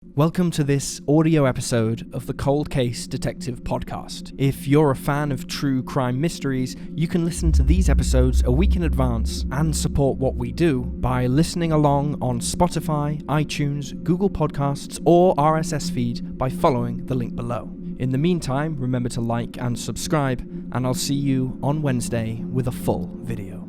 Welcome to this audio episode of the Cold Case Detective Podcast. If you're a fan of true crime mysteries, you can listen to these episodes a week in advance and support what we do by listening along on Spotify, iTunes, Google Podcasts, or RSS feed by following the link below. In the meantime, remember to like and subscribe, and I'll see you on Wednesday with a full video.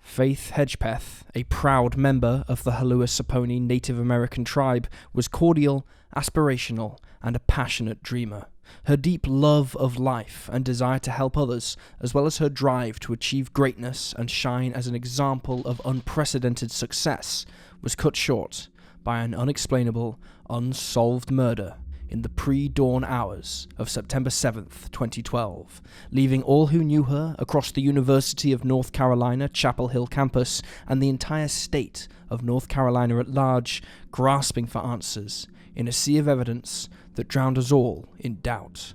Faith Hedgepeth, a proud member of the Hedgepeth Native American tribe, was cordial, aspirational, and a passionate dreamer. Her deep love of life and desire to help others, as well as her drive to achieve greatness and shine as an example of unprecedented success, was cut short by an unexplainable, unsolved murder in the pre-dawn hours of September 7th, 2012, leaving all who knew her across the University of North Carolina Chapel Hill campus and the entire state of North Carolina at large grasping for answers in a sea of evidence that drowned us all in doubt.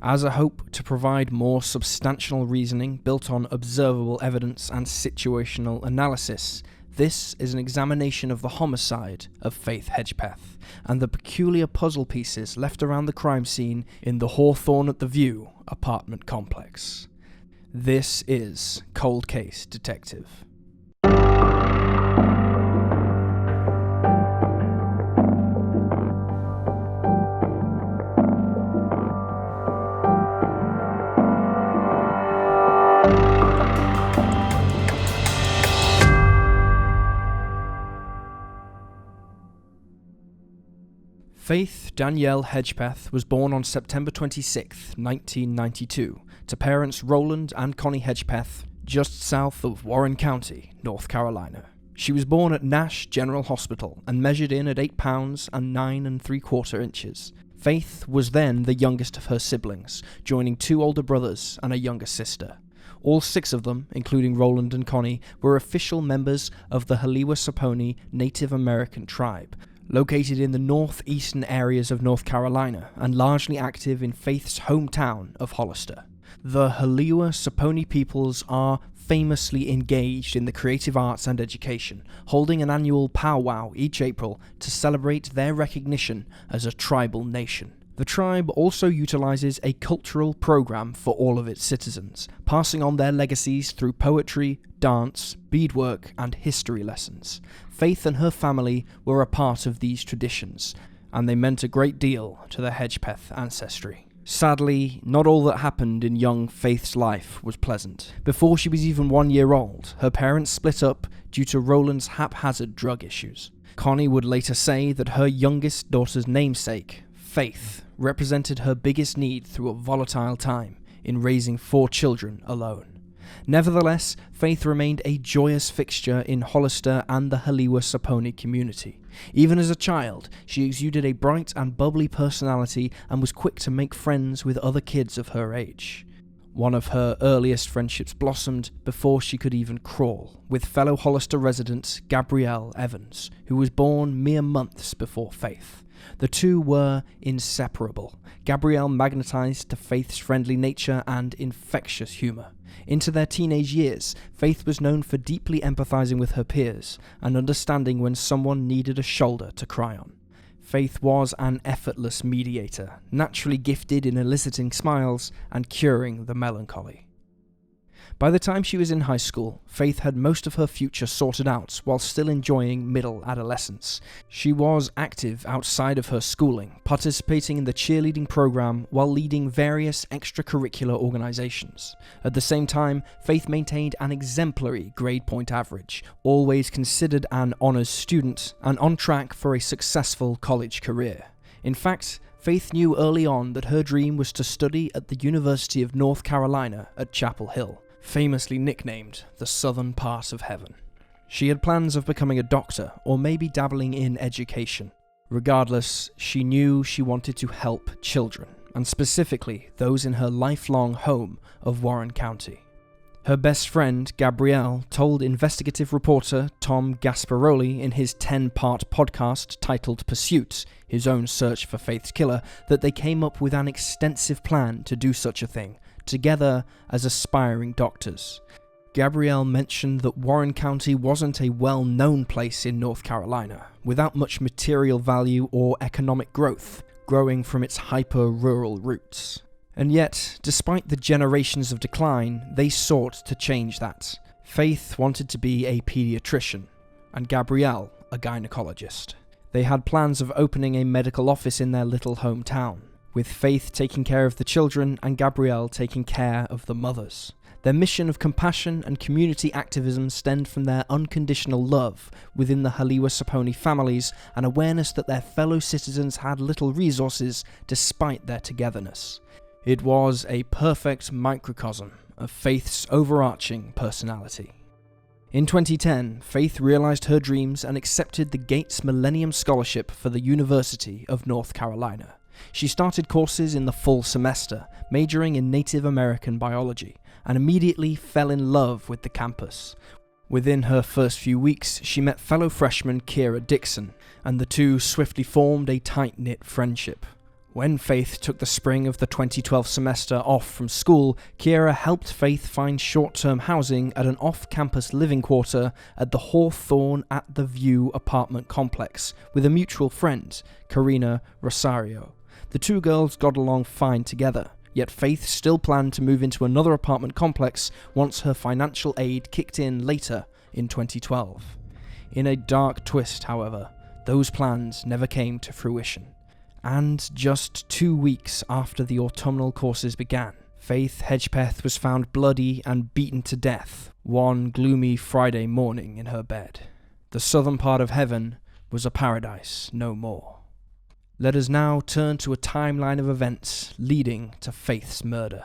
As a hope to provide more substantial reasoning built on observable evidence and situational analysis, this is an examination of the homicide of Faith Hedgepeth and the peculiar puzzle pieces left around the crime scene in the Hawthorne at the View apartment complex. This is Cold Case Detective. Faith Danielle Hedgepeth was born on September 26, 1992, to parents Roland and Connie Hedgepeth, just south of Warren County, North Carolina. She was born at Nash General Hospital and measured in at 8 pounds and 9 3/4 inches. Faith was then the youngest of her siblings, joining 2 older brothers and a younger sister. All 6 of them, including Roland and Connie, were official members of the Hedgepeth Native American tribe, located in the northeastern areas of North Carolina and largely active in Faith's hometown of Hollister. The Hedgepeth peoples are famously engaged in the creative arts and education, holding an annual powwow each April to celebrate their recognition as a tribal nation. The tribe also utilizes a cultural program for all of its citizens, passing on their legacies through poetry, dance, beadwork, and history lessons. Faith and her family were a part of these traditions, and they meant a great deal to the Hedgepeth ancestry. Sadly, not all that happened in young Faith's life was pleasant. Before she was even 1 year old, her parents split up due to Roland's haphazard drug issues. Connie would later say that her youngest daughter's namesake, Faith, represented her biggest need through a volatile time in raising 4 children alone. Nevertheless, Faith remained a joyous fixture in Hollister and the Hedgepeth community. Even as a child, she exuded a bright and bubbly personality and was quick to make friends with other kids of her age. One of her earliest friendships blossomed before she could even crawl, with fellow Hollister resident Gabrielle Evans, who was born mere months before Faith. The two were inseparable. Gabrielle magnetized to Faith's friendly nature and infectious humor. Into their teenage years, Faith was known for deeply empathizing with her peers and understanding when someone needed a shoulder to cry on. Faith was an effortless mediator, naturally gifted in eliciting smiles and curing the melancholy. By the time she was in high school, Faith had most of her future sorted out while still enjoying middle adolescence. She was active outside of her schooling, participating in the cheerleading program while leading various extracurricular organizations. At the same time, Faith maintained an exemplary grade point average, always considered an honors student, and on track for a successful college career. In fact, Faith knew early on that her dream was to study at the University of North Carolina at Chapel Hill, famously nicknamed the southern part of heaven. She had plans of becoming a doctor or maybe dabbling in education. Regardless, she knew she wanted to help children, and specifically those in her lifelong home of Warren County. Her best friend, Gabrielle, told investigative reporter Tom Gasparoli in his 10-part podcast titled Pursuit, his own search for Faith's killer, that they came up with an extensive plan to do such a thing, together as aspiring doctors. Gabrielle mentioned that Warren County wasn't a well-known place in North Carolina, without much material value or economic growth, growing from its hyper-rural roots. And yet, despite the generations of decline, they sought to change that. Faith wanted to be a pediatrician, and Gabrielle a gynecologist. They had plans of opening a medical office in their little hometown, with Faith taking care of the children and Gabrielle taking care of the mothers. Their mission of compassion and community activism stemmed from their unconditional love within the Haliwa-Saponi families and awareness that their fellow citizens had little resources despite their togetherness. It was a perfect microcosm of Faith's overarching personality. In 2010, Faith realized her dreams and accepted the Gates Millennium Scholarship for the University of North Carolina. She started courses in the fall semester, majoring in Native American biology, and immediately fell in love with the campus. Within her first few weeks, she met fellow freshman Kira Dixon, and the two swiftly formed a tight-knit friendship. When Faith took the spring of the 2012 semester off from school, Kira helped Faith find short-term housing at an off-campus living quarter at the Hawthorne at the View apartment complex with a mutual friend, Karina Rosario. The two girls got along fine together, yet Faith still planned to move into another apartment complex once her financial aid kicked in later in 2012. In a dark twist, however, those plans never came to fruition. And just 2 weeks after the autumnal courses began, Faith Hedgepeth was found bloody and beaten to death one gloomy Friday morning in her bed. The southern part of heaven was a paradise no more. Let us now turn to a timeline of events leading to Faith's murder.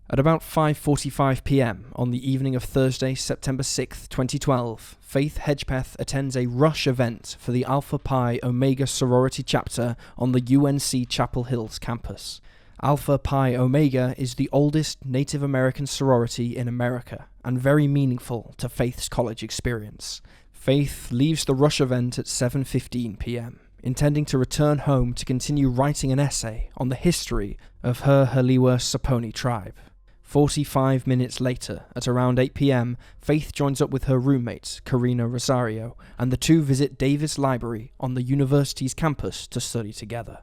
At about 5:45 p.m. on the evening of Thursday, September 6, 2012, Faith Hedgepeth attends a rush event for the Alpha Pi Omega sorority chapter on the UNC Chapel Hills campus. Alpha Pi Omega is the oldest Native American sorority in America, and very meaningful to Faith's college experience. Faith leaves the rush event at 7:15 p.m., intending to return home to continue writing an essay on the history of her Haliwa-Saponi tribe. 45 minutes later, at around 8 p.m, Faith joins up with her roommate, Karina Rosario, and the two visit Davis Library on the university's campus to study together.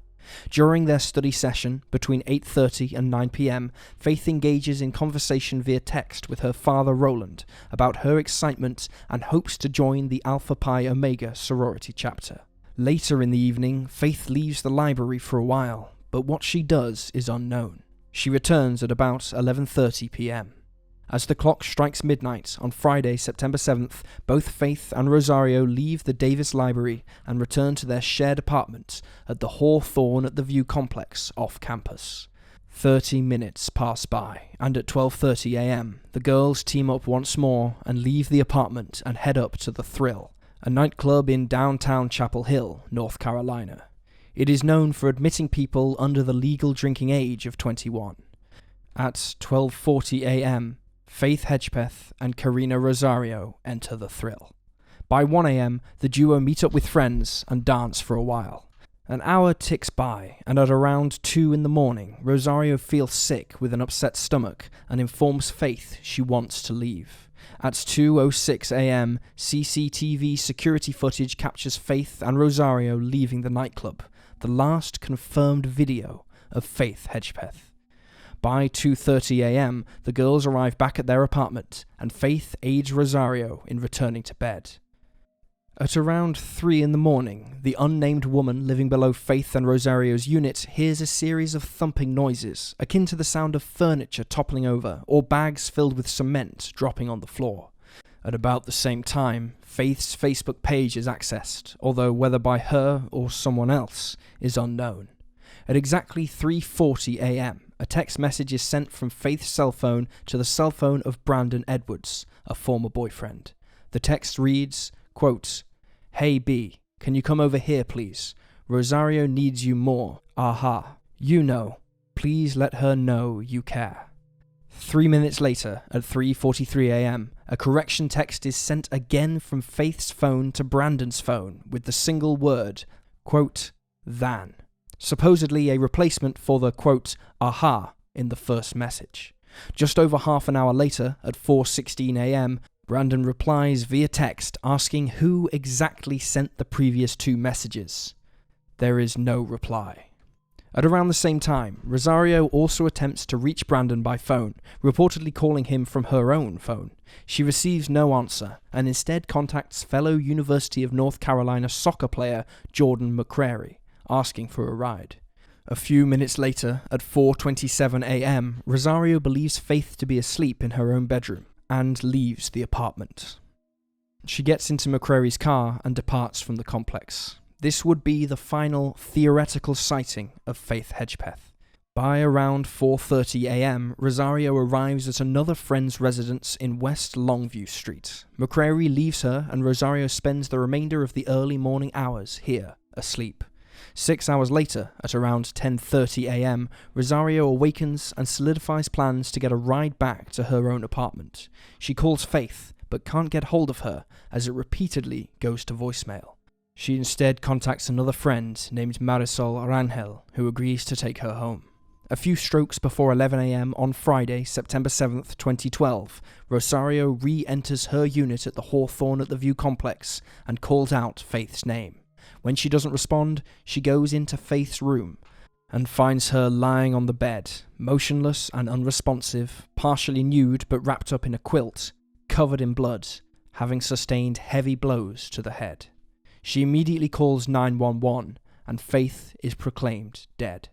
During their study session, between 8:30 and 9 p.m, Faith engages in conversation via text with her father Roland about her excitement and hopes to join the Alpha Pi Omega sorority chapter. Later in the evening, Faith leaves the library for a while, but what she does is unknown. She returns at about 11:30 p.m. As the clock strikes midnight on Friday, September 7th, both Faith and Rosario leave the Davis Library and return to their shared apartment at the Hawthorne at the View complex off campus. 30 minutes pass by, and at 12:30 a.m, the girls team up once more and leave the apartment and head up to the Thrill, a nightclub in downtown Chapel Hill, North Carolina. It is known for admitting people under the legal drinking age of 21. At 12:40 a.m, Faith Hedgepeth and Karina Rosario enter the Thrill. By 1 a.m, the duo meet up with friends and dance for a while. An hour ticks by, and at around 2 in the morning, Rosario feels sick with an upset stomach and informs Faith she wants to leave. At 2:06 a.m, CCTV security footage captures Faith and Rosario leaving the nightclub, the last confirmed video of Faith Hedgepeth. By 2:30 a.m, the girls arrive back at their apartment, and Faith aids Rosario in returning to bed. At around 3 in the morning, the unnamed woman living below Faith and Rosario's unit hears a series of thumping noises, akin to the sound of furniture toppling over or bags filled with cement dropping on the floor. At about the same time, Faith's Facebook page is accessed, although whether by her or someone else is unknown. At exactly 3:40 a.m, a text message is sent from Faith's cell phone to the cell phone of Brandon Edwards, a former boyfriend. The text reads, quote, "Hey B, can you come over here please? Rosario needs you more. Aha. You know. Please let her know you care." 3 minutes later, at 3:43 a.m, a correction text is sent again from Faith's phone to Brandon's phone with the single word, quote, "than." supposedly a replacement for the quote, aha, in the first message. Just over half an hour later, at 4:16 a.m., Brandon replies via text asking who exactly sent the previous 2 messages. There is no reply. At around the same time, Rosario also attempts to reach Brandon by phone, reportedly calling him from her own phone. She receives no answer, and instead contacts fellow University of North Carolina soccer player Jordan McCrary, asking for a ride. A few minutes later, at 4:27 a.m., Rosario believes Faith to be asleep in her own bedroom, and leaves the apartment. She gets into McCrary's car and departs from the complex. This would be the final theoretical sighting of Faith Hedgepeth. By around 4:30 a.m., Rosario arrives at another friend's residence in West Longview Street. McCrary leaves her, and Rosario spends the remainder of the early morning hours here, asleep. 6 hours later, at around 10:30 a.m., Rosario awakens and solidifies plans to get a ride back to her own apartment. She calls Faith, but can't get hold of her, as it repeatedly goes to voicemail. She instead contacts another friend named Marisol Rangel, who agrees to take her home. A few strokes before 11 a.m. on Friday, September 7th, 2012, Rosario re-enters her unit at the Hawthorne at the View complex and calls out Faith's name. When she doesn't respond, she goes into Faith's room and finds her lying on the bed, motionless and unresponsive, partially nude but wrapped up in a quilt, covered in blood, having sustained heavy blows to the head. She immediately calls 911, and Faith is proclaimed dead.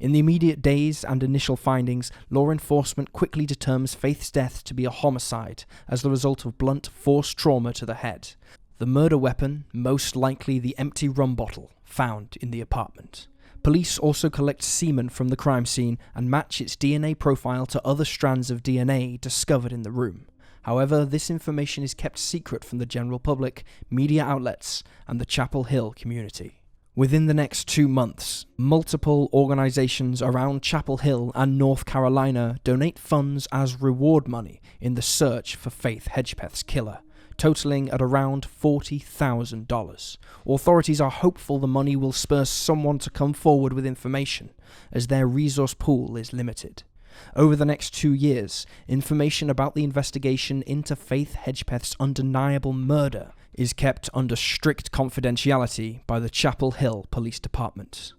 In the immediate days and initial findings, law enforcement quickly determines Faith's death to be a homicide as the result of blunt force trauma to the head. The murder weapon, most likely the empty rum bottle, found in the apartment. Police also collect semen from the crime scene and match its DNA profile to other strands of DNA discovered in the room. However, this information is kept secret from the general public, media outlets, and the Chapel Hill community. Within the next 2 months, multiple organizations around Chapel Hill and North Carolina donate funds as reward money in the search for Faith Hedgepeth's killer, totaling at around $40,000. Authorities are hopeful the money will spur someone to come forward with information, as their resource pool is limited. Over the next 2 years, information about the investigation into Faith Hedgepeth's undeniable murder is kept under strict confidentiality by the Chapel Hill Police Department.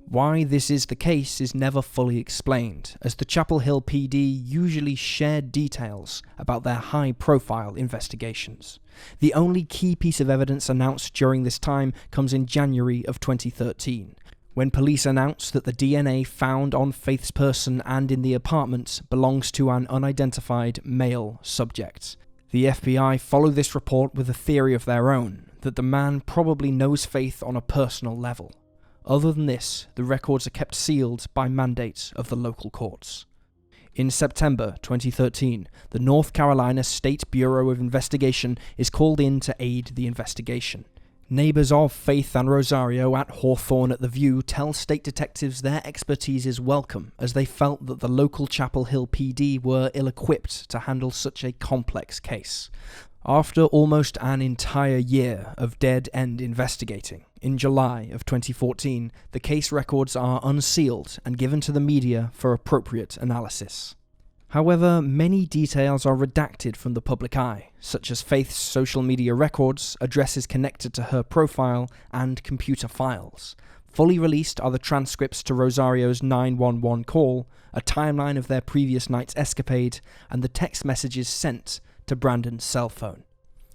Why this is the case is never fully explained, as the Chapel Hill PD usually shared details about their high-profile investigations. The only key piece of evidence announced during this time comes in January of 2013, when police announced that the DNA found on Faith's person and in the apartment belongs to an unidentified male subject. The FBI follow this report with a theory of their own, that the man probably knows Faith on a personal level. Other than this, the records are kept sealed by mandate of the local courts. In September 2013, the North Carolina State Bureau of Investigation is called in to aid the investigation. Neighbors of Faith and Rosario at Hawthorne at the View tell state detectives their expertise is welcome, as they felt that the local Chapel Hill PD were ill-equipped to handle such a complex case. After almost an entire year of dead-end investigating, in July of 2014, the case records are unsealed and given to the media for appropriate analysis. However, many details are redacted from the public eye, such as Faith's social media records, addresses connected to her profile, and computer files. Fully released are the transcripts to Rosario's 911 call, a timeline of their previous night's escapade, and the text messages sent to Brandon's cell phone.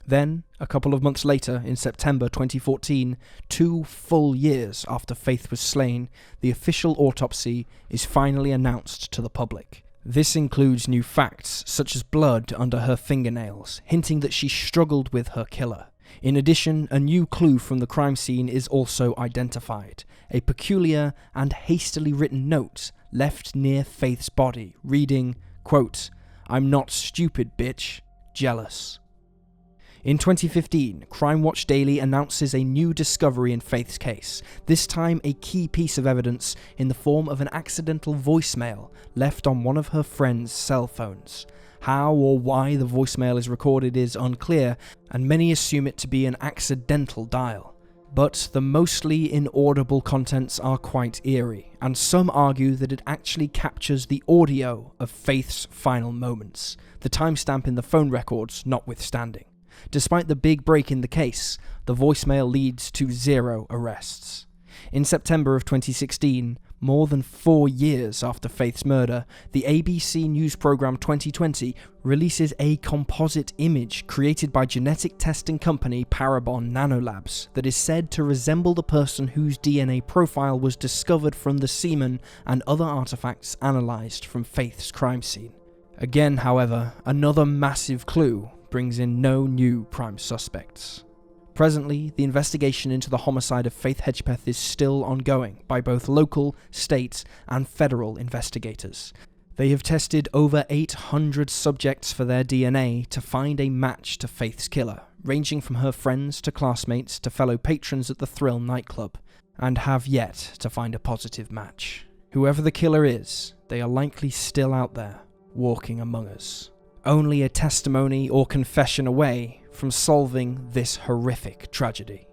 Then, a couple of months later, in September 2014, 2 full years after Faith was slain, the official autopsy is finally announced to the public. This includes new facts, such as blood under her fingernails, hinting that she struggled with her killer. In addition, a new clue from the crime scene is also identified, a peculiar and hastily written note left near Faith's body, reading, quote, "I'm not stupid, bitch, jealous." In 2015, Crime Watch Daily announces a new discovery in Faith's case, this time a key piece of evidence in the form of an accidental voicemail left on one of her friend's cell phones. How or why the voicemail is recorded is unclear, and many assume it to be an accidental dial. But the mostly inaudible contents are quite eerie, and some argue that it actually captures the audio of Faith's final moments, the timestamp in the phone records notwithstanding. Despite the big break in the case, the voicemail leads to 0 arrests. In September of 2016, more than 4 years after Faith's murder, the ABC news program 2020 releases a composite image created by genetic testing company Parabon Nanolabs that is said to resemble the person whose DNA profile was discovered from the semen and other artifacts analysed from Faith's crime scene. Again, however, another massive clue brings in no new prime suspects. Presently, the investigation into the homicide of Faith Hedgepeth is still ongoing by both local, state, and federal investigators. They have tested over 800 subjects for their DNA to find a match to Faith's killer, ranging from her friends to classmates to fellow patrons at the Thrill nightclub, and have yet to find a positive match. Whoever the killer is, they are likely still out there, walking among us. Only a testimony or confession away from solving this horrific tragedy.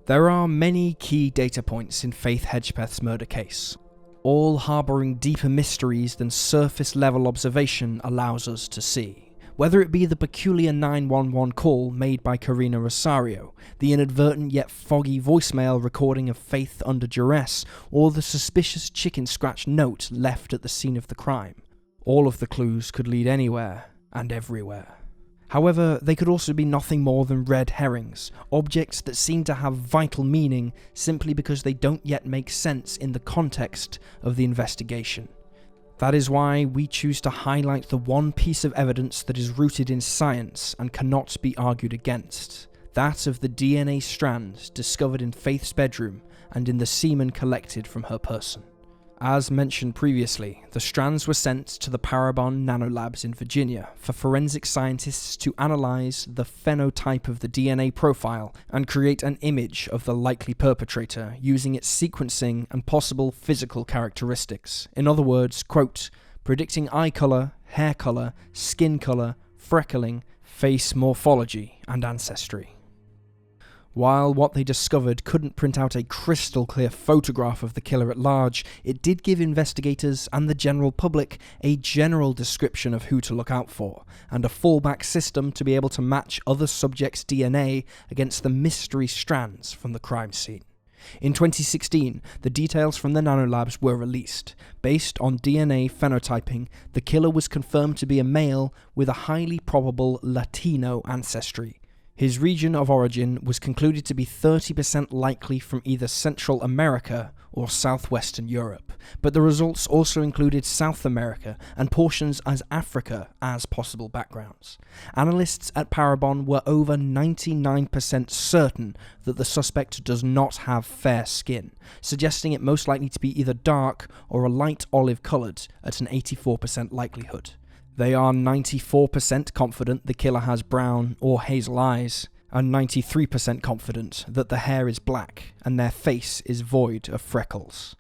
There are many key data points in Faith Hedgepeth's murder case, all harbouring deeper mysteries than surface-level observation allows us to see. Whether it be the peculiar 911 call made by Karina Rosario, the inadvertent yet foggy voicemail recording of Faith under duress, or the suspicious chicken scratch note left at the scene of the crime. All of the clues could lead anywhere and everywhere. However, they could also be nothing more than red herrings, objects that seem to have vital meaning simply because they don't yet make sense in the context of the investigation. That is why we choose to highlight the one piece of evidence that is rooted in science and cannot be argued against, that of the DNA strands discovered in Faith's bedroom and in the semen collected from her person. As mentioned previously, the strands were sent to the Parabon Nanolabs in Virginia for forensic scientists to analyze the phenotype of the DNA profile and create an image of the likely perpetrator using its sequencing and possible physical characteristics. In other words, quote, predicting eye color, hair color, skin color, freckling, face morphology, and ancestry. While what they discovered couldn't print out a crystal clear photograph of the killer at large, it did give investigators and the general public a general description of who to look out for, and a fallback system to be able to match other subjects' DNA against the mystery strands from the crime scene. In 2016, the details from the nanolabs were released. Based on DNA phenotyping, the killer was confirmed to be a male with a highly probable Latino ancestry. His region of origin was concluded to be 30% likely from either Central America or Southwestern Europe, but the results also included South America and portions as Africa as possible backgrounds. Analysts at Parabon were over 99% certain that the suspect does not have fair skin, suggesting it most likely to be either dark or a light olive coloured at an 84% likelihood. They are 94% confident the killer has brown or hazel eyes, and 93% confident that the hair is black and their face is void of freckles.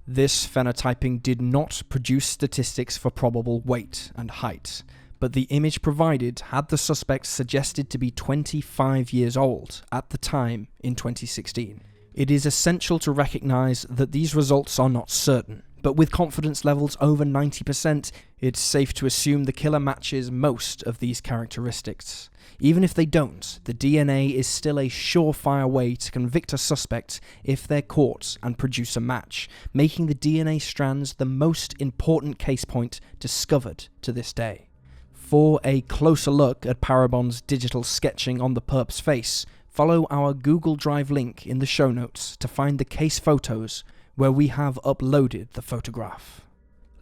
This phenotyping did not produce statistics for probable weight and height, but the image provided had the suspect suggested to be 25 years old at the time in 2016. It is essential to recognise that these results are not certain, but with confidence levels over 90%, it's safe to assume the killer matches most of these characteristics. Even if they don't, the DNA is still a surefire way to convict a suspect if they're caught and produce a match, making the DNA strands the most important case point discovered to this day. For a closer look at Parabon's digital sketching on the perp's face, follow our Google Drive link in the show notes to find the case photos where we have uploaded the photograph.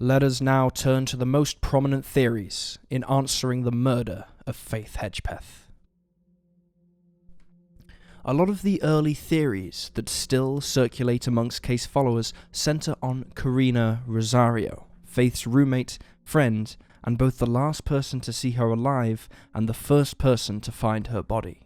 Let us now turn to the most prominent theories in answering the murder of Faith Hedgepeth. A lot of the early theories that still circulate amongst case followers centre on Karina Rosario, Faith's roommate, friend, and both the last person to see her alive and the first person to find her body.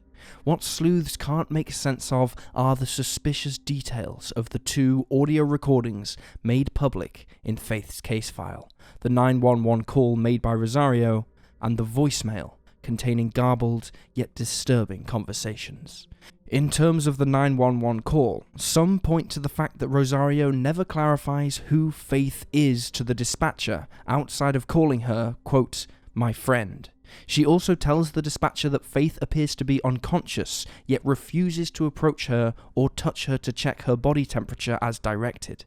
What sleuths can't make sense of are the suspicious details of the two audio recordings made public in Faith's case file, the 911 call made by Rosario and the voicemail containing garbled yet disturbing conversations. In terms of the 911 call, some point to the fact that Rosario never clarifies who Faith is to the dispatcher outside of calling her, quote, my friend. She also tells the dispatcher that Faith appears to be unconscious, yet refuses to approach her or touch her to check her body temperature as directed.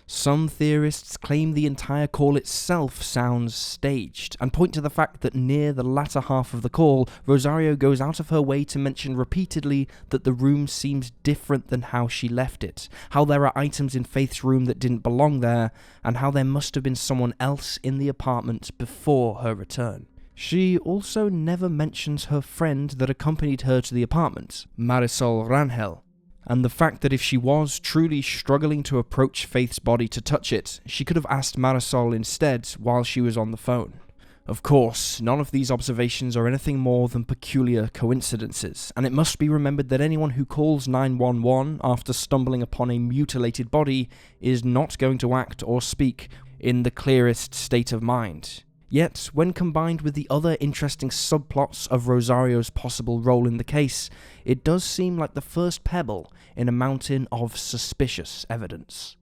Some theorists claim the entire call itself sounds staged, and point to the fact that near the latter half of the call, Rosario goes out of her way to mention repeatedly that the room seems different than how she left it, how there are items in Faith's room that didn't belong there, and how there must have been someone else in the apartment before her return. She also never mentions her friend that accompanied her to the apartment, Marisol Rangel, and the fact that if she was truly struggling to approach Faith's body to touch it, she could have asked Marisol instead while she was on the phone. Of course, none of these observations are anything more than peculiar coincidences, and it must be remembered that anyone who calls 911 after stumbling upon a mutilated body is not going to act or speak in the clearest state of mind. Yet, when combined with the other interesting subplots of Rosario's possible role in the case, it does seem like the first pebble in a mountain of suspicious evidence.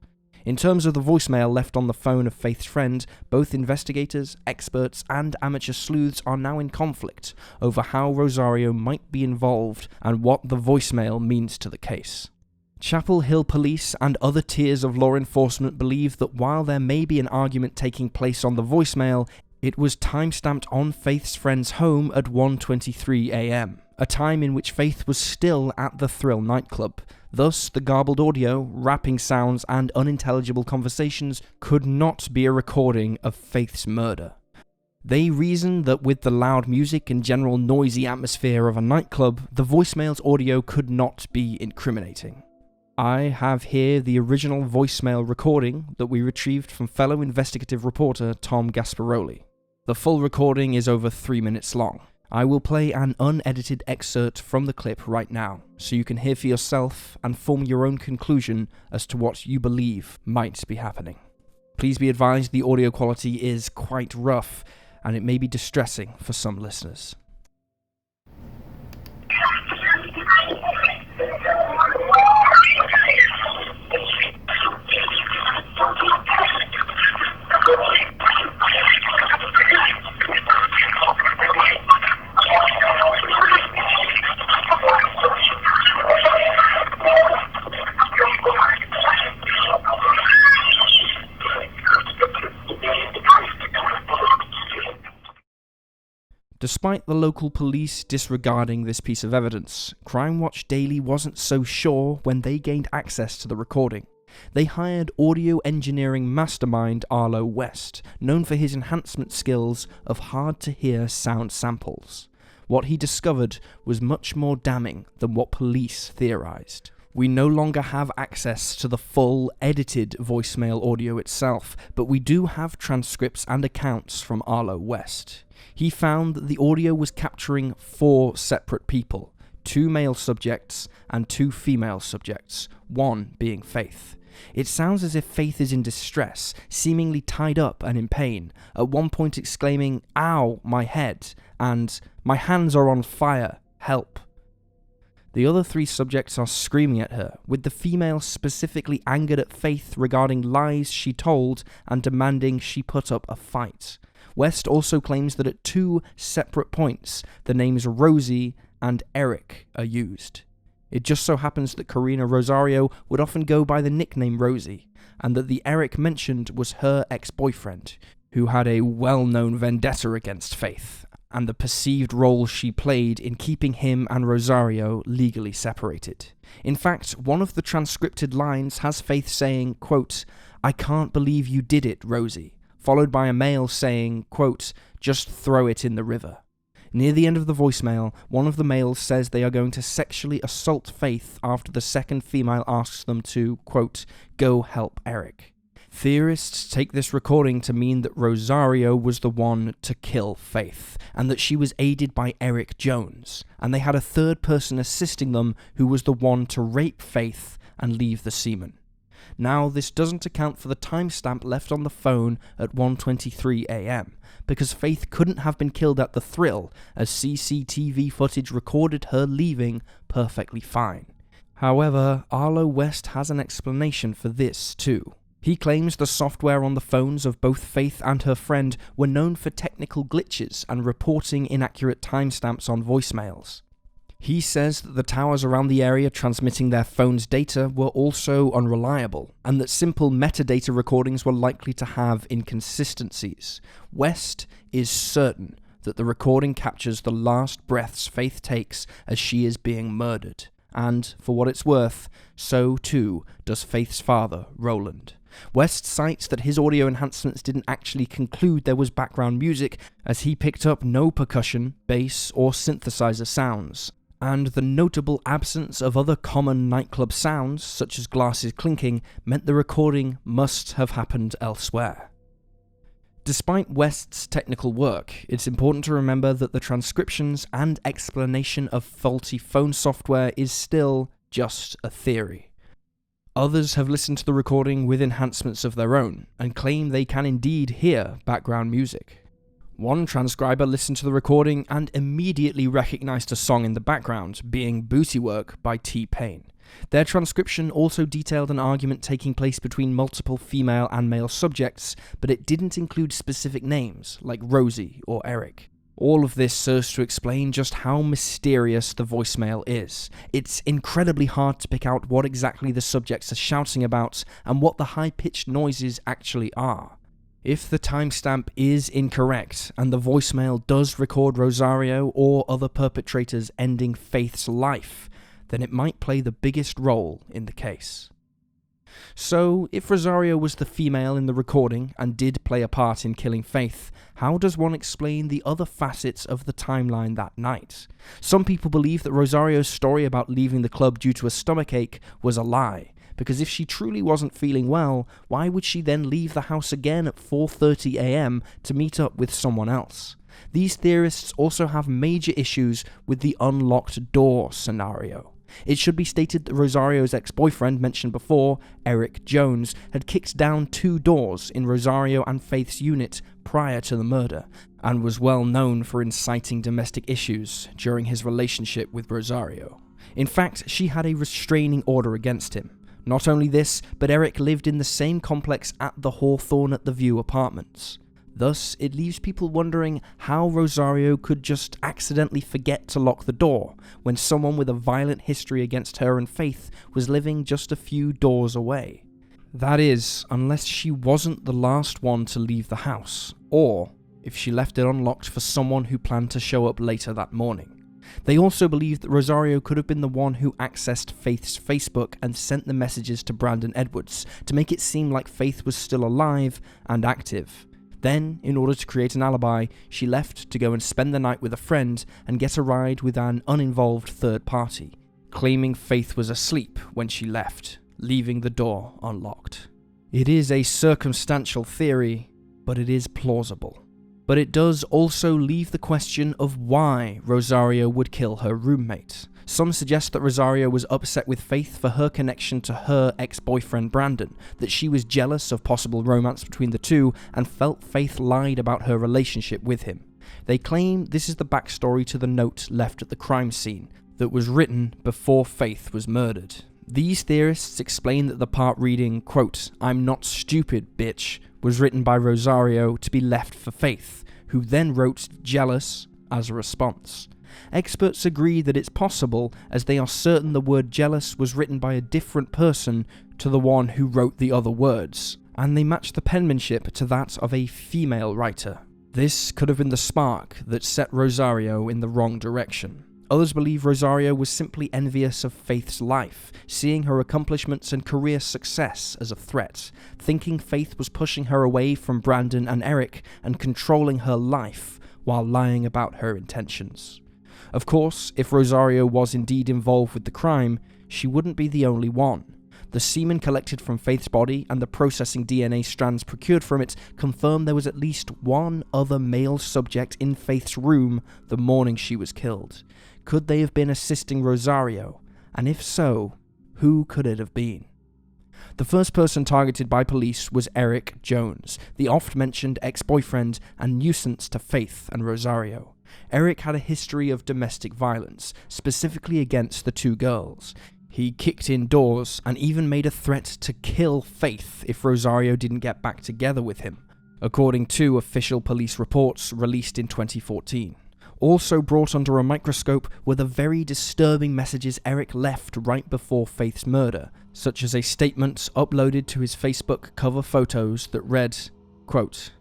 In terms of the voicemail left on the phone of Faith's friend, both investigators, experts, and amateur sleuths are now in conflict over how Rosario might be involved and what the voicemail means to the case. Chapel Hill police and other tiers of law enforcement believe that while there may be an argument taking place on the voicemail, it was timestamped on Faith's friend's home at 1:23 a.m., a time in which Faith was still at the Thrill nightclub. Thus, the garbled audio, rapping sounds, and unintelligible conversations could not be a recording of Faith's murder. They reasoned that with the loud music and general noisy atmosphere of a nightclub, the voicemail's audio could not be incriminating. I have here the original voicemail recording that we retrieved from fellow investigative reporter Tom Gasparoli. The full recording is over 3 minutes long. I will play an unedited excerpt from the clip right now, so you can hear for yourself and form your own conclusion as to what you believe might be happening. Please be advised the audio quality is quite rough, and it may be distressing for some listeners. Despite the local police disregarding this piece of evidence, Crime Watch Daily wasn't so sure when they gained access to the recording. They hired audio engineering mastermind Arlo West, known for his enhancement skills of hard-to-hear sound samples. What he discovered was much more damning than what police theorized. We no longer have access to the full, edited voicemail audio itself, but we do have transcripts and accounts from Arlo West. He found that the audio was capturing 4 separate people, 2 male subjects and 2 female subjects, one being Faith. It sounds as if Faith is in distress, seemingly tied up and in pain, at one point exclaiming, "Ow, my head," and "My hands are on fire, help." The other 3 subjects are screaming at her, with the female specifically angered at Faith regarding lies she told and demanding she put up a fight. West also claims that at 2 separate points, the names Rosie and Eric are used. It just so happens that Karina Rosario would often go by the nickname Rosie, and that the Eric mentioned was her ex-boyfriend, who had a well-known vendetta against Faith, and the perceived role she played in keeping him and Rosario legally separated. In fact, one of the transcripted lines has Faith saying, quote, "I can't believe you did it, Rosie," followed by a male saying, quote, "Just throw it in the river." Near the end of the voicemail, one of the males says they are going to sexually assault Faith after the second female asks them to, quote, "Go help Eric." Theorists take this recording to mean that Rosario was the one to kill Faith, and that she was aided by Eric Jones, and they had a third person assisting them who was the one to rape Faith and leave the semen. Now, this doesn't account for the timestamp left on the phone at 1:23 a.m, because Faith couldn't have been killed at the Thrill, as CCTV footage recorded her leaving perfectly fine. However, Arlo West has an explanation for this too. He claims the software on the phones of both Faith and her friend were known for technical glitches and reporting inaccurate timestamps on voicemails. He says that the towers around the area transmitting their phone's data were also unreliable, and that simple metadata recordings were likely to have inconsistencies. West is certain that the recording captures the last breaths Faith takes as she is being murdered, and, for what it's worth, so too does Faith's father, Roland. West cites that his audio enhancements didn't actually conclude there was background music, as he picked up no percussion, bass, or synthesizer sounds, and the notable absence of other common nightclub sounds, such as glasses clinking, meant the recording must have happened elsewhere. Despite West's technical work, it's important to remember that the transcriptions and explanation of faulty phone software is still just a theory. Others have listened to the recording with enhancements of their own, and claim they can indeed hear background music. One transcriber listened to the recording and immediately recognized a song in the background, being Booty Work by T-Pain. Their transcription also detailed an argument taking place between multiple female and male subjects, but it didn't include specific names, like Rosie or Eric. All of this serves to explain just how mysterious the voicemail is. It's incredibly hard to pick out what exactly the subjects are shouting about and what the high-pitched noises actually are. If the timestamp is incorrect, and the voicemail does record Rosario or other perpetrators ending Faith's life, then it might play the biggest role in the case. So, if Rosario was the female in the recording and did play a part in killing Faith, how does one explain the other facets of the timeline that night? Some people believe that Rosario's story about leaving the club due to a stomachache was a lie, because if she truly wasn't feeling well, why would she then leave the house again at 4:30 a.m. to meet up with someone else? These theorists also have major issues with the unlocked door scenario. It should be stated that Rosario's ex-boyfriend mentioned before, Eric Jones, had kicked down 2 doors in Rosario and Faith's unit prior to the murder, and was well known for inciting domestic issues during his relationship with Rosario. In fact, she had a restraining order against him. Not only this, but Eric lived in the same complex at the Hawthorne at the View apartments. Thus, it leaves people wondering how Rosario could just accidentally forget to lock the door when someone with a violent history against her and Faith was living just a few doors away. That is, unless she wasn't the last one to leave the house, or if she left it unlocked for someone who planned to show up later that morning. They also believe that Rosario could have been the one who accessed Faith's Facebook and sent the messages to Brandon Edwards to make it seem like Faith was still alive and active. Then, in order to create an alibi, she left to go and spend the night with a friend and get a ride with an uninvolved third party, claiming Faith was asleep when she left, leaving the door unlocked. It is a circumstantial theory, but it is plausible. But it does also leave the question of why Rosario would kill her roommate. Some suggest that Rosario was upset with Faith for her connection to her ex-boyfriend Brandon, that she was jealous of possible romance between the two and felt Faith lied about her relationship with him. They claim this is the backstory to the note left at the crime scene that was written before Faith was murdered. These theorists explain that the part reading, quote, "I'm not stupid, bitch," was written by Rosario to be left for Faith, who then wrote jealous as a response. Experts agree that it's possible, as they are certain the word jealous was written by a different person to the one who wrote the other words, and they match the penmanship to that of a female writer. This could have been the spark that set Rosario in the wrong direction. Others believe Rosario was simply envious of Faith's life, seeing her accomplishments and career success as a threat, thinking Faith was pushing her away from Brandon and Eric and controlling her life while lying about her intentions. Of course, if Rosario was indeed involved with the crime, she wouldn't be the only one. The semen collected from Faith's body and the processing DNA strands procured from it confirm there was at least one other male subject in Faith's room the morning she was killed. Could they have been assisting Rosario? And if so, who could it have been? The first person targeted by police was Eric Jones, the oft-mentioned ex-boyfriend and nuisance to Faith and Rosario. Eric had a history of domestic violence, specifically against the two girls. He kicked in doors and even made a threat to kill Faith if Rosario didn't get back together with him, according to official police reports released in 2014. Also brought under a microscope were the very disturbing messages Eric left right before Faith's murder, such as a statement uploaded to his Facebook cover photos that read, quote,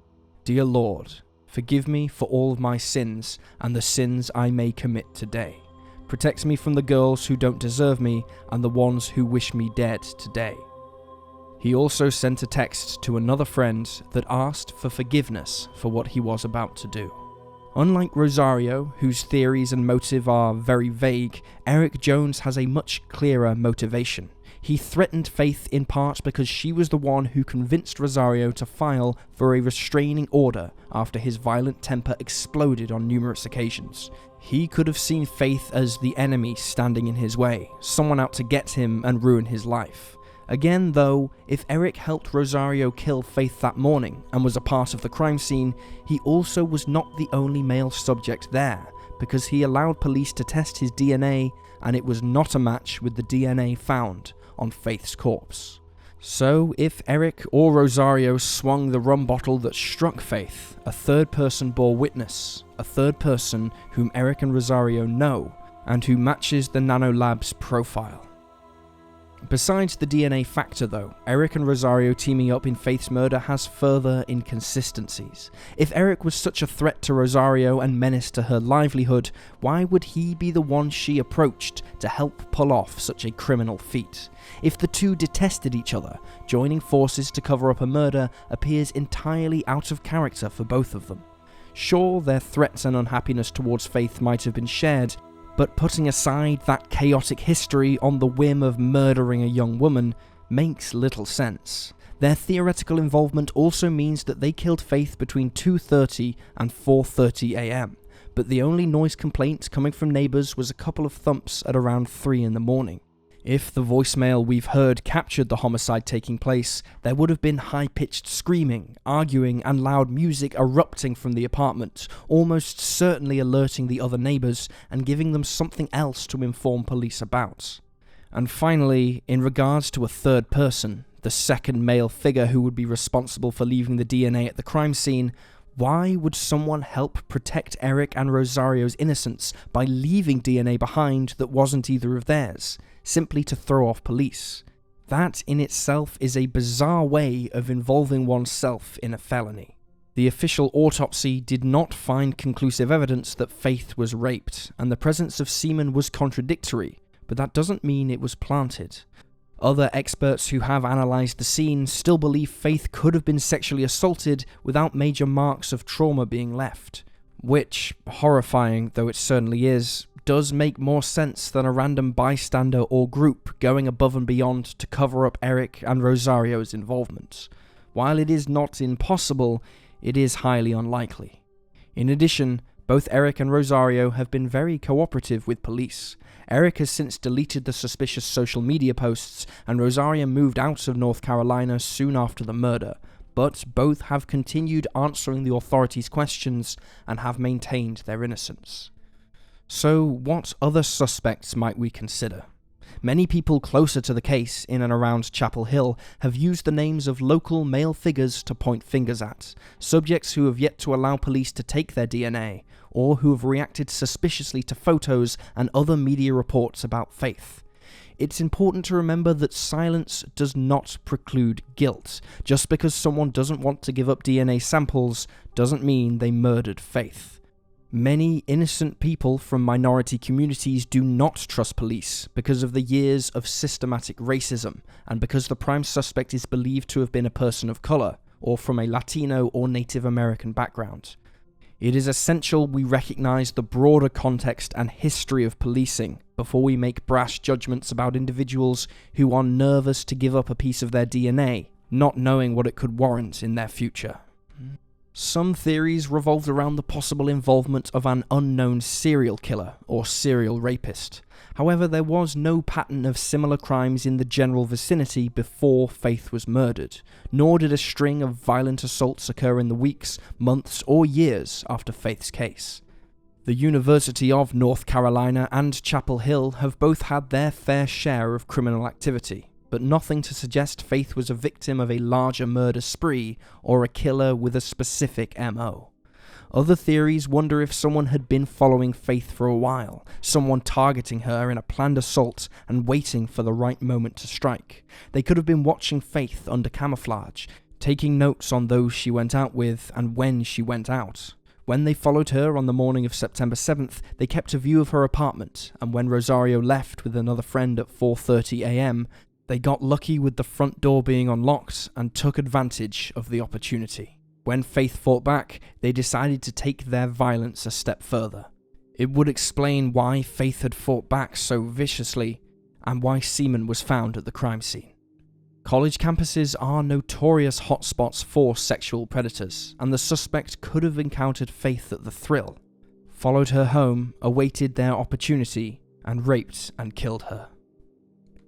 "Dear Lord, forgive me for all of my sins and the sins I may commit today. Protect me from the girls who don't deserve me and the ones who wish me dead today." He also sent a text to another friend that asked for forgiveness for what he was about to do. Unlike Rosario, whose theories and motive are very vague, Eric Jones has a much clearer motivation. He threatened Faith in part because she was the one who convinced Rosario to file for a restraining order after his violent temper exploded on numerous occasions. He could have seen Faith as the enemy standing in his way, someone out to get him and ruin his life. Again, though, if Eric helped Rosario kill Faith that morning and was a part of the crime scene, he also was not the only male subject there, because he allowed police to test his DNA and it was not a match with the DNA found on Faith's corpse. So, if Eric or Rosario swung the rum bottle that struck Faith, a third person bore witness, a third person whom Eric and Rosario know, and who matches the nanolab's profile. Besides the DNA factor though, Eric and Rosario teaming up in Faith's murder has further inconsistencies. If Eric was such a threat to Rosario and menace to her livelihood, why would he be the one she approached to help pull off such a criminal feat? If the two detested each other, joining forces to cover up a murder appears entirely out of character for both of them. Sure, their threats and unhappiness towards Faith might have been shared, but putting aside that chaotic history on the whim of murdering a young woman makes little sense. Their theoretical involvement also means that they killed Faith between 2:30 and 4:30 AM, but the only noise complaint coming from neighbours was a couple of thumps at around 3 in the morning. If the voicemail we've heard captured the homicide taking place, there would have been high-pitched screaming, arguing, and loud music erupting from the apartment, almost certainly alerting the other neighbours and giving them something else to inform police about. And finally, in regards to a third person, the second male figure who would be responsible for leaving the DNA at the crime scene, why would someone help protect Eric and Rosario's innocence by leaving DNA behind that wasn't either of theirs, simply to throw off police? That in itself is a bizarre way of involving oneself in a felony. The official autopsy did not find conclusive evidence that Faith was raped, and the presence of semen was contradictory, but that doesn't mean it was planted. Other experts who have analysed the scene still believe Faith could have been sexually assaulted without major marks of trauma being left, which, horrifying though it certainly is, does make more sense than a random bystander or group going above and beyond to cover up Eric and Rosario's involvement. While it is not impossible, it is highly unlikely. In addition, both Eric and Rosario have been very cooperative with police. Eric has since deleted the suspicious social media posts, and Rosario moved out of North Carolina soon after the murder, but both have continued answering the authorities' questions and have maintained their innocence. So, what other suspects might we consider? Many people closer to the case in and around Chapel Hill have used the names of local male figures to point fingers at, subjects who have yet to allow police to take their DNA, or who have reacted suspiciously to photos and other media reports about Faith. It's important to remember that silence does not preclude guilt. Just because someone doesn't want to give up DNA samples doesn't mean they murdered Faith. Many innocent people from minority communities do not trust police because of the years of systematic racism, and because the prime suspect is believed to have been a person of color, or from a Latino or Native American background. It is essential we recognize the broader context and history of policing before we make brash judgments about individuals who are nervous to give up a piece of their DNA, not knowing what it could warrant in their future. Some theories revolved around the possible involvement of an unknown serial killer or serial rapist. However, there was no pattern of similar crimes in the general vicinity before Faith was murdered, nor did a string of violent assaults occur in the weeks, months, or years after Faith's case. The University of North Carolina and Chapel Hill have both had their fair share of criminal activity, but nothing to suggest Faith was a victim of a larger murder spree or a killer with a specific MO. Other theories wonder if someone had been following Faith for a while, someone targeting her in a planned assault and waiting for the right moment to strike. They could have been watching Faith under camouflage, taking notes on those she went out with and when she went out. When they followed her on the morning of September 7th, they kept a view of her apartment, and when Rosario left with another friend at 4:30 a.m., they got lucky with the front door being unlocked and took advantage of the opportunity. When Faith fought back, they decided to take their violence a step further. It would explain why Faith had fought back so viciously and why semen was found at the crime scene. College campuses are notorious hotspots for sexual predators, and the suspect could have encountered Faith at the Thrill, followed her home, awaited their opportunity, and raped and killed her.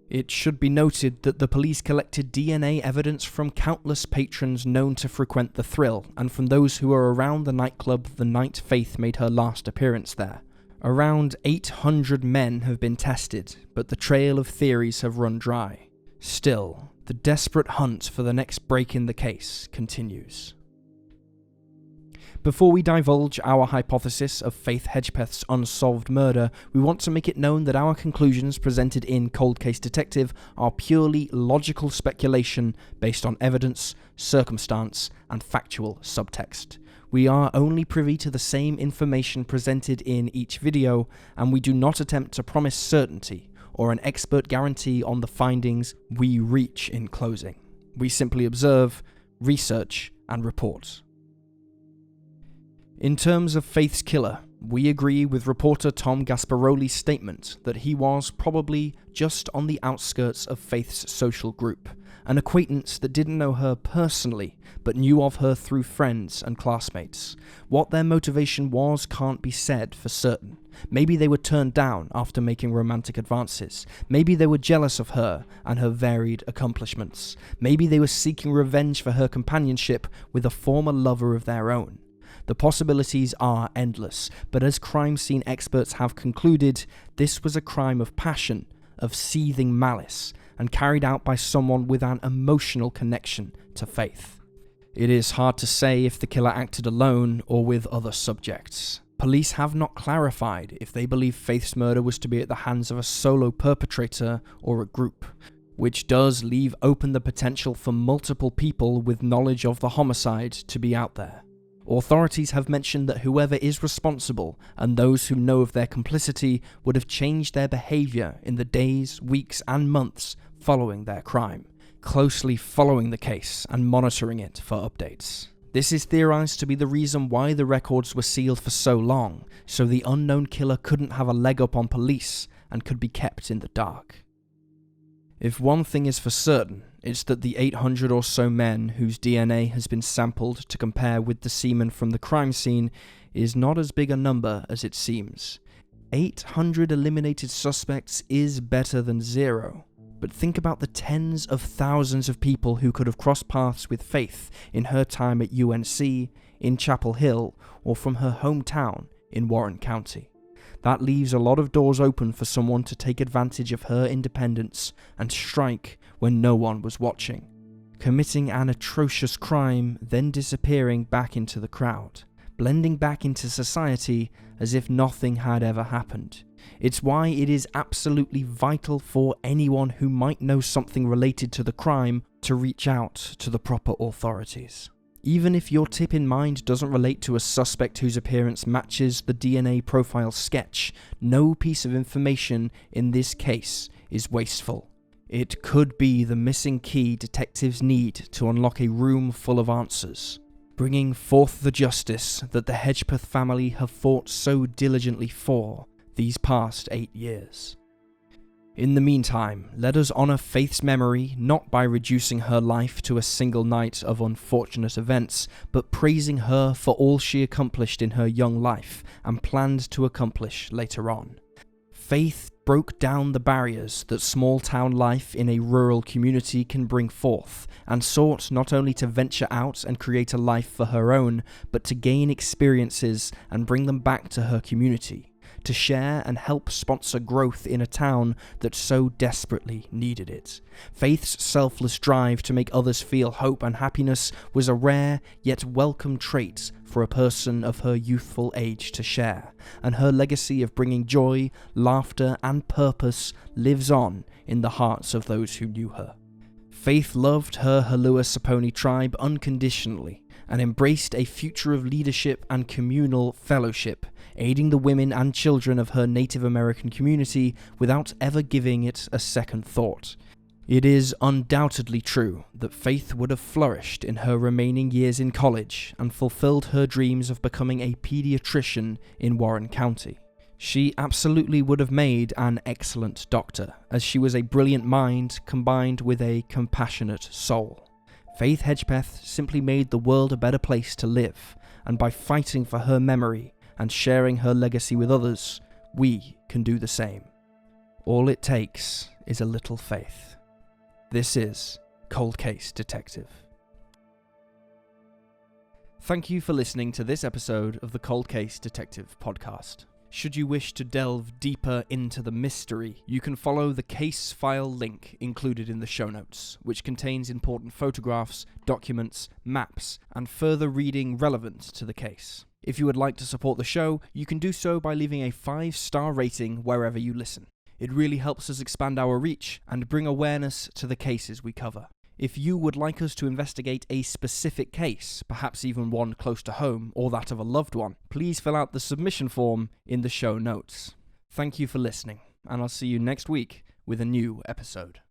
It should be noted that the police collected DNA evidence from countless patrons known to frequent the Thrill, and from those who were around the nightclub the night Faith made her last appearance there. Around 800 men have been tested, but the trail of theories have run dry. Still, the desperate hunt for the next break in the case continues. Before we divulge our hypothesis of Faith Hedgepeth's unsolved murder, we want to make it known that our conclusions presented in Cold Case Detective are purely logical speculation based on evidence, circumstance, and factual subtext. We are only privy to the same information presented in each video, and we do not attempt to promise certainty or an expert guarantee on the findings we reach in closing. We simply observe, research, and report. In terms of Faith's killer, we agree with reporter Tom Gasparoli's statement that he was probably just on the outskirts of Faith's social group, an acquaintance that didn't know her personally, but knew of her through friends and classmates. What their motivation was can't be said for certain. Maybe they were turned down after making romantic advances. Maybe they were jealous of her and her varied accomplishments. Maybe they were seeking revenge for her companionship with a former lover of their own. The possibilities are endless, but as crime scene experts have concluded, this was a crime of passion, of seething malice, and carried out by someone with an emotional connection to Faith. It is hard to say if the killer acted alone or with other subjects. Police have not clarified if they believe Faith's murder was to be at the hands of a solo perpetrator or a group, which does leave open the potential for multiple people with knowledge of the homicide to be out there. Authorities have mentioned that whoever is responsible and those who know of their complicity would have changed their behaviour in the days, weeks and months following their crime, closely following the case and monitoring it for updates. This is theorized to be the reason why the records were sealed for so long, so the unknown killer couldn't have a leg up on police and could be kept in the dark. If one thing is for certain, it's that the 800 or so men whose DNA has been sampled to compare with the semen from the crime scene is not as big a number as it seems. 800 eliminated suspects is better than zero, but think about the tens of thousands of people who could have crossed paths with Faith in her time at UNC, in Chapel Hill, or from her hometown in Warren County. That leaves a lot of doors open for someone to take advantage of her independence and strike when no one was watching, committing an atrocious crime, then disappearing back into the crowd, blending back into society as if nothing had ever happened. It's why it is absolutely vital for anyone who might know something related to the crime to reach out to the proper authorities. Even if your tip in mind doesn't relate to a suspect whose appearance matches the DNA profile sketch, no piece of information in this case is wasteful. It could be the missing key detectives need to unlock a room full of answers, bringing forth the justice that the Hedgepeth family have fought so diligently for these past 8 years. In the meantime, let us honour Faith's memory not by reducing her life to a single night of unfortunate events, but praising her for all she accomplished in her young life and planned to accomplish later on. Faith broke down the barriers that small-town life in a rural community can bring forth, and sought not only to venture out and create a life for her own, but to gain experiences and bring them back to her community, to share and help sponsor growth in a town that so desperately needed it. Faith's selfless drive to make others feel hope and happiness was a rare yet welcome trait for a person of her youthful age to share, and her legacy of bringing joy, laughter, and purpose lives on in the hearts of those who knew her. Faith loved her Halua Saponi tribe unconditionally, and embraced a future of leadership and communal fellowship, aiding the women and children of her Native American community without ever giving it a second thought. It is undoubtedly true that Faith would have flourished in her remaining years in college and fulfilled her dreams of becoming a pediatrician in Warren County. She absolutely would have made an excellent doctor, as she was a brilliant mind combined with a compassionate soul. Faith Hedgepeth simply made the world a better place to live, and by fighting for her memory and sharing her legacy with others, we can do the same. All it takes is a little faith. This is Cold Case Detective. Thank you for listening to this episode of the Cold Case Detective podcast. Should you wish to delve deeper into the mystery, you can follow the case file link included in the show notes, which contains important photographs, documents, maps, and further reading relevant to the case. If you would like to support the show, you can do so by leaving a 5-star rating wherever you listen. It really helps us expand our reach and bring awareness to the cases we cover. If you would like us to investigate a specific case, perhaps even one close to home or that of a loved one, please fill out the submission form in the show notes. Thank you for listening, and I'll see you next week with a new episode.